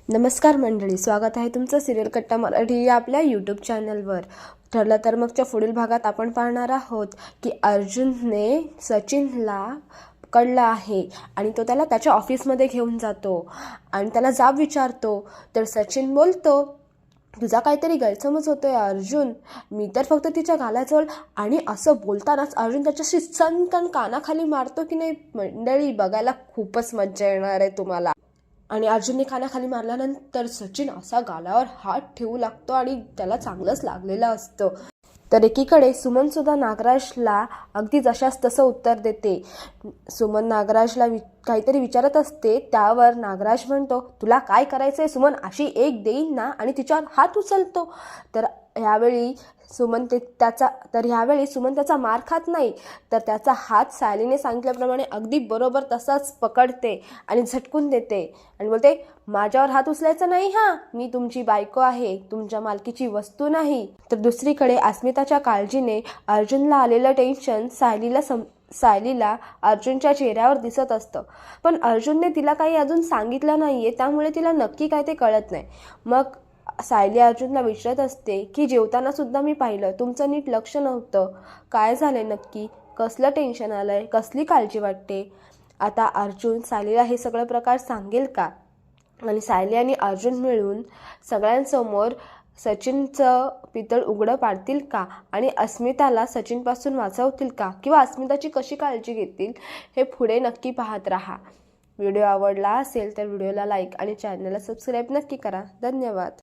नमस्कार मंडळी, स्वागत आहे तुमचं सिरियल कट्टा मराठी या आपल्या यूट्यूब चॅनलवर. ठरलं तर मगच्या पुढील भागात आपण पाहणार आहोत की अर्जुनने सचिनला पकडलं आहे आणि तो त्याला त्याच्या ऑफिसमध्ये घेऊन जातो आणि त्याला जाब विचारतो. तर सचिन बोलतो, तुझा काहीतरी गैरसमज होतोय अर्जुन, मी तर फक्त तिच्या गालाजवळ. आणि असं बोलतानाच अर्जुन त्याच्याशी सनकन कानाखाली मारतो की नाही मंडळी, बघायला खूपच मज्जा येणार आहे तुम्हाला. आणि अर्जुनने कानाखाली मारल्यानंतर सचिन असा गालावर हात ठेवू लागतो आणि त्याला चांगलंच लागलेलं असतं. तर एकीकडे सुमन सुद्धा नागराजला अगदी जशास तसं उत्तर देते. सुमन नागराजला काहीतरी विचारत असते, त्यावर नागराज म्हणतो, तुला काय करायचंय सुमन, अशी एक देईन ना, आणि तिच्यावर हात उचलतो. तर ह्यावेळी सुमन त्याचा मार खात नाही, तर त्याचा हात सायलीने सांगितल्याप्रमाणे अगदी बरोबर तसाच पकडते आणि झटकून देते आणि बोलते, माझ्यावर हात उचलायचा नाही हा, मी तुमची बायको आहे, तुमच्या मालकीची वस्तू नाही. तर दुसरीकडे अस्मिताच्या काळजीने अर्जुनला आलेलं टेन्शन सायलीला अर्जुनच्या चेहऱ्यावर दिसत असतं. पण अर्जुनने तिला काही अजून सांगितलं नाहीये, त्यामुळे तिला नक्की काय ते कळत नाही. मग सायली अर्जुनला विचारत असते की जेवताना सुद्धा मी पाहिलं, तुमचं नीट लक्ष नव्हतं, काय झालंय नक्की, कसलं टेन्शन आलंय, कसली काळजी वाटते. आता अर्जुन सायलीला हे सगळं प्रकार सांगेल का, आणि सायली आणि अर्जुन मिळून सगळ्यांसमोर सचिनचं पितळ उघडं पाडतील का, आणि अस्मिताला सचिनपासून वाचवतील का, किंवा अस्मिताची कशी काळजी घेतील, हे पुढे नक्की पाहत राहा. व्हिडिओ आवडला असेल तर व्हिडिओला लाईक आणि चॅनलला सबस्क्राईब नक्की करा. धन्यवाद.